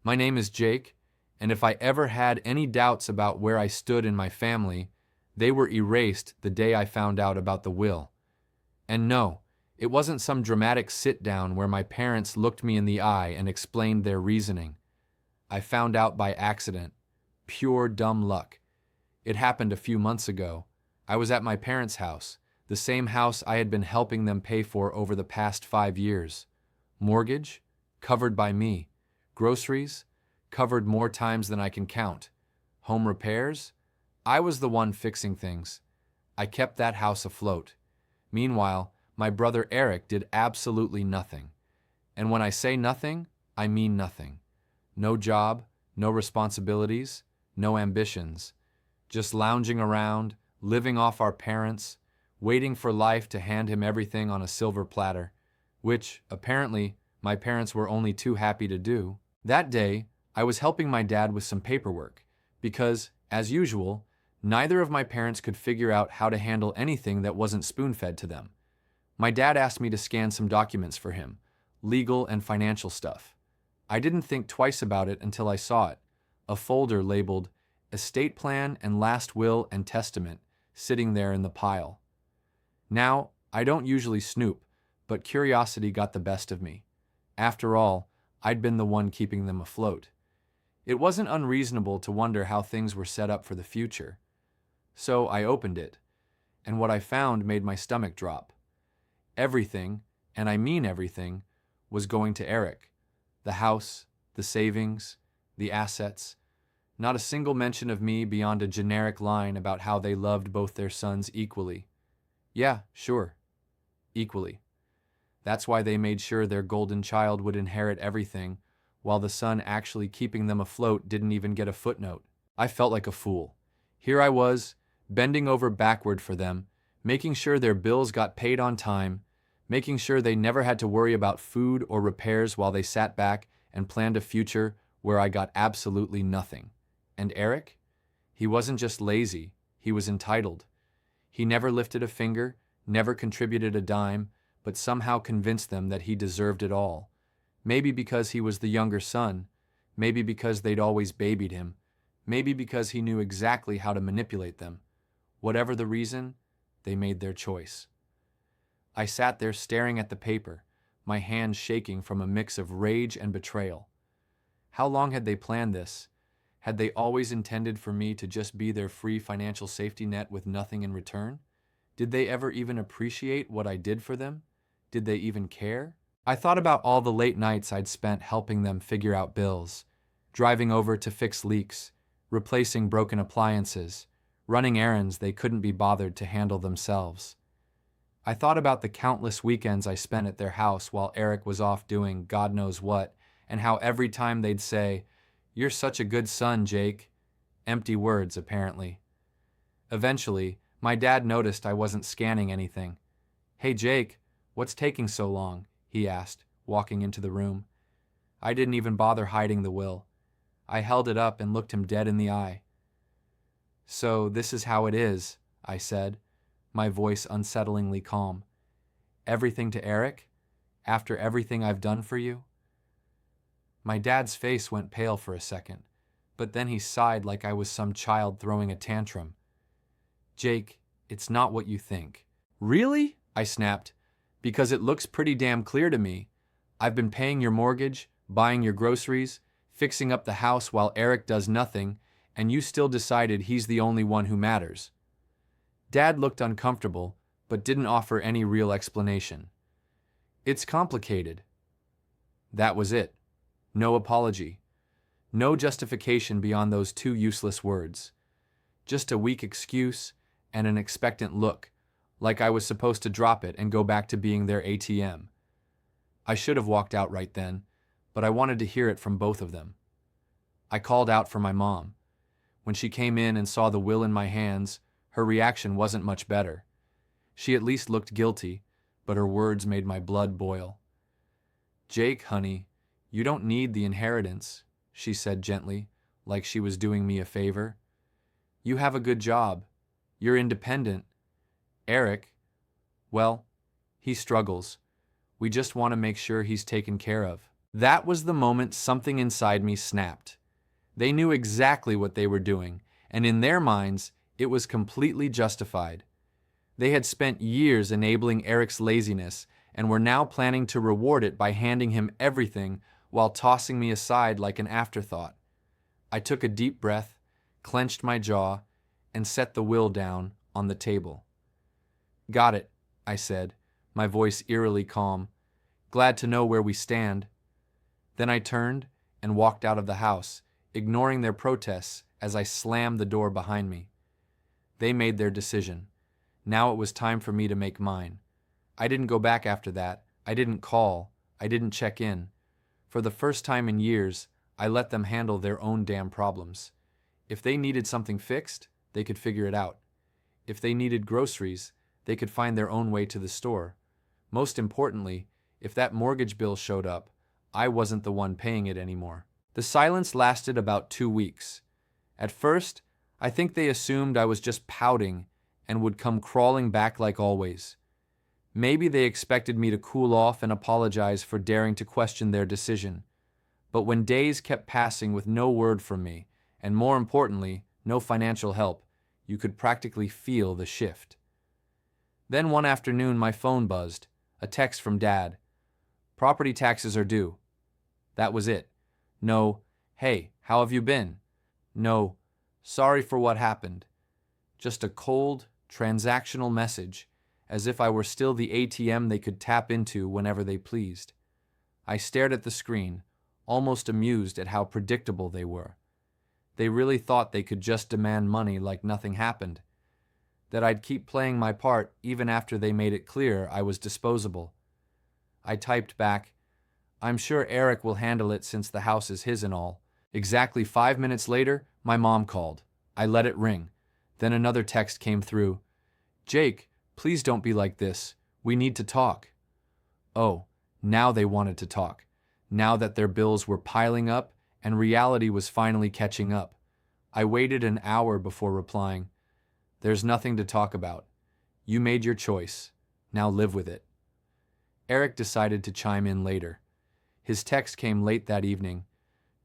My name is Jake, and if I ever had any doubts about where I stood in my family, they were erased the day I found out about the will. And no, it wasn't some dramatic sit-down where my parents looked me in the eye and explained their reasoning. I found out by accident. Pure dumb luck. It happened a few months ago. I was at my parents' house, the same house I had been helping them pay for over the past 5 years. Mortgage? Covered by me. Groceries? Covered more times than I can count. Home repairs? I was the one fixing things. I kept that house afloat. Meanwhile, my brother Eric did absolutely nothing. And when I say nothing, I mean nothing. No job, no responsibilities, no ambitions. Just lounging around, living off our parents, waiting for life to hand him everything on a silver platter, which, apparently, my parents were only too happy to do. That day, I was helping my dad with some paperwork, because, as usual, neither of my parents could figure out how to handle anything that wasn't spoon-fed to them. My dad asked me to scan some documents for him, legal and financial stuff. I didn't think twice about it until I saw it, a folder labeled Estate Plan and Last Will and Testament sitting there in the pile. Now, I don't usually snoop, but curiosity got the best of me. After all, I'd been the one keeping them afloat. It wasn't unreasonable to wonder how things were set up for the future. So I opened it, and what I found made my stomach drop. Everything, and I mean everything, was going to Eric. The house, the savings, the assets. Not a single mention of me beyond a generic line about how they loved both their sons equally. Yeah, sure. Equally. That's why they made sure their golden child would inherit everything, while the son actually keeping them afloat didn't even get a footnote. I felt like a fool. Here I was, bending over backward for them, making sure their bills got paid on time, making sure they never had to worry about food or repairs while they sat back and planned a future where I got absolutely nothing. And Eric? He wasn't just lazy, he was entitled. He never lifted a finger, never contributed a dime, but somehow convinced them that he deserved it all. Maybe because he was the younger son, maybe because they'd always babied him, maybe because he knew exactly how to manipulate them. Whatever the reason, they made their choice. I sat there staring at the paper, my hands shaking from a mix of rage and betrayal. How long had they planned this? Had they always intended for me to just be their free financial safety net with nothing in return? Did they ever even appreciate what I did for them? Did they even care? I thought about all the late nights I'd spent helping them figure out bills, driving over to fix leaks, replacing broken appliances, running errands they couldn't be bothered to handle themselves. I thought about the countless weekends I spent at their house while Eric was off doing God knows what, and how every time they'd say, "You're such a good son, Jake." Empty words, apparently. Eventually, my dad noticed I wasn't scanning anything. "Hey, Jake, what's taking so long?" he asked, walking into the room. I didn't even bother hiding the will. I held it up and looked him dead in the eye. "So this is how it is," I said, my voice unsettlingly calm. "Everything to Eric? After everything I've done for you?" My dad's face went pale for a second, but then he sighed like I was some child throwing a tantrum. "Jake, it's not what you think." "Really?" I snapped. "Because it looks pretty damn clear to me. I've been paying your mortgage, buying your groceries, fixing up the house while Eric does nothing, and you still decided he's the only one who matters." Dad looked uncomfortable, but didn't offer any real explanation. "It's complicated." That was it. No apology. No justification beyond those two useless words. Just a weak excuse and an expectant look, like I was supposed to drop it and go back to being their ATM. I should have walked out right then, but I wanted to hear it from both of them. I called out for my mom. When she came in and saw the will in my hands, her reaction wasn't much better. She at least looked guilty, but her words made my blood boil. "Jake, honey, you don't need the inheritance," she said gently, like she was doing me a favor. "You have a good job. You're independent. Eric, well, he struggles. We just want to make sure he's taken care of." That was the moment something inside me snapped. They knew exactly what they were doing, and in their minds, it was completely justified. They had spent years enabling Eric's laziness and were now planning to reward it by handing him everything while tossing me aside like an afterthought. I took a deep breath, clenched my jaw, and set the will down on the table. "Got it," I said, my voice eerily calm. "Glad to know where we stand." Then I turned and walked out of the house, ignoring their protests as I slammed the door behind me. They made their decision. Now it was time for me to make mine. I didn't go back after that. I didn't call. I didn't check in. For the first time in years, I let them handle their own damn problems. If they needed something fixed, they could figure it out. If they needed groceries, they could find their own way to the store. Most importantly, if that mortgage bill showed up, I wasn't the one paying it anymore. The silence lasted about 2 weeks. At first, I think they assumed I was just pouting and would come crawling back like always. Maybe they expected me to cool off and apologize for daring to question their decision. But when days kept passing with no word from me, and more importantly, no financial help, you could practically feel the shift. Then one afternoon my phone buzzed, a text from Dad. "Property taxes are due." That was it. No, "Hey, how have you been?" No, "Sorry for what happened." Just a cold, transactional message, as if I were still the ATM they could tap into whenever they pleased. I stared at the screen, almost amused at how predictable they were. They really thought they could just demand money like nothing happened, that I'd keep playing my part even after they made it clear I was disposable. I typed back, "I'm sure Eric will handle it since the house is his and all." Exactly 5 minutes later, my mom called. I let it ring. Then another text came through. "Jake, please don't be like this. We need to talk." Oh, now they wanted to talk. Now that their bills were piling up and reality was finally catching up. I waited an hour before replying. "There's nothing to talk about. You made your choice. Now live with it." Eric decided to chime in later. His text came late that evening.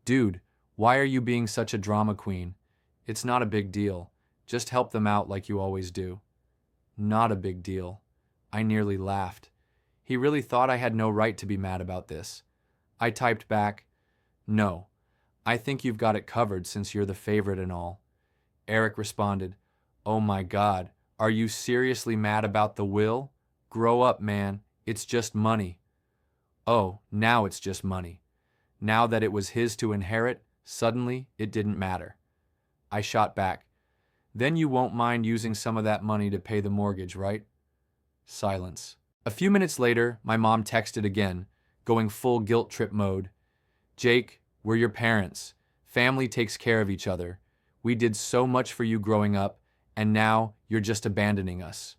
"Dude, why are you being such a drama queen? It's not a big deal. Just help them out like you always do." Not a big deal. I nearly laughed. He really thought I had no right to be mad about this. I typed back, "No, I think you've got it covered since you're the favorite and all." Eric responded, "Oh my God, are you seriously mad about the will? Grow up, man. It's just money." Oh, now it's just money. Now that it was his to inherit, suddenly it didn't matter. I shot back, "Then you won't mind using some of that money to pay the mortgage, right?" Silence. A few minutes later, my mom texted again, going full guilt trip mode. "Jake, we're your parents. Family takes care of each other. We did so much for you growing up, and now you're just abandoning us."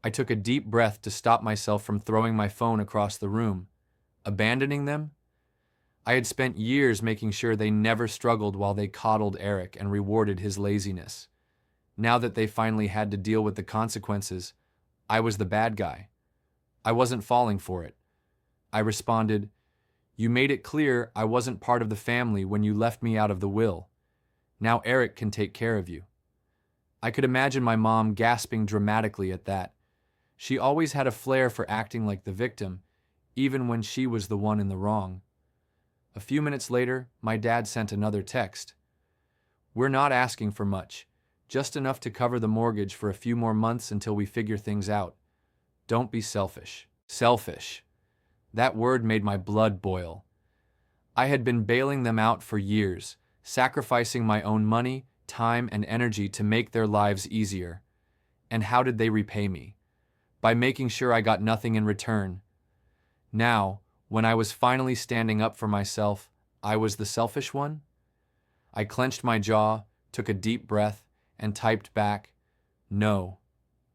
I took a deep breath to stop myself from throwing my phone across the room. Abandoning them? I had spent years making sure they never struggled while they coddled Eric and rewarded his laziness. Now that they finally had to deal with the consequences, I was the bad guy. I wasn't falling for it. I responded, "You made it clear I wasn't part of the family when you left me out of the will. Now Eric can take care of you." I could imagine my mom gasping dramatically at that. She always had a flair for acting like the victim, even when she was the one in the wrong. A few minutes later, my dad sent another text. "We're not asking for much, just enough to cover the mortgage for a few more months until we figure things out. Don't be selfish." Selfish. That word made my blood boil. I had been bailing them out for years, sacrificing my own money, time, and energy to make their lives easier. And how did they repay me? By making sure I got nothing in return. Now, when I was finally standing up for myself, I was the selfish one? I clenched my jaw, took a deep breath, and typed back, "No,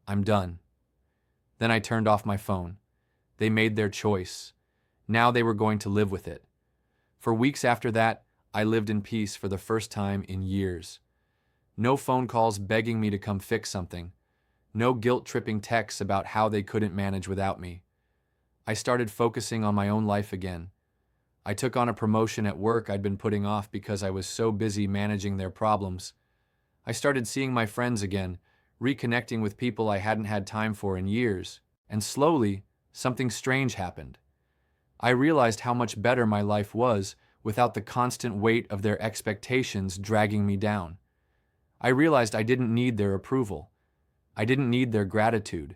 I'm done." Then I turned off my phone. They made their choice. Now they were going to live with it. For weeks after that, I lived in peace for the first time in years. No phone calls begging me to come fix something. No guilt-tripping texts about how they couldn't manage without me. I started focusing on my own life again. I took on a promotion at work I'd been putting off because I was so busy managing their problems. I started seeing my friends again, reconnecting with people I hadn't had time for in years, and slowly, something strange happened. I realized how much better my life was without the constant weight of their expectations dragging me down. I realized I didn't need their approval. I didn't need their gratitude.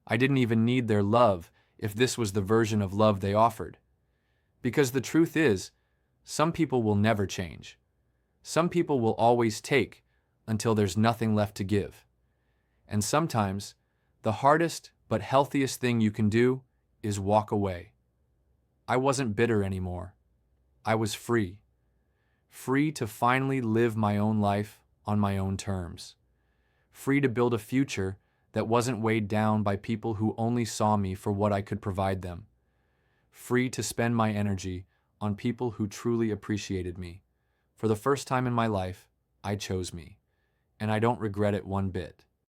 I didn't even need their love if this was the version of love they offered. Because the truth is, some people will never change. Some people will always take until there's nothing left to give. And sometimes, the hardest but healthiest thing you can do is walk away. I wasn't bitter anymore. I was free. Free to finally live my own life on my own terms. Free to build a future that wasn't weighed down by people who only saw me for what I could provide them. Free to spend my energy on people who truly appreciated me. For the first time in my life, I chose me, and I don't regret it one bit.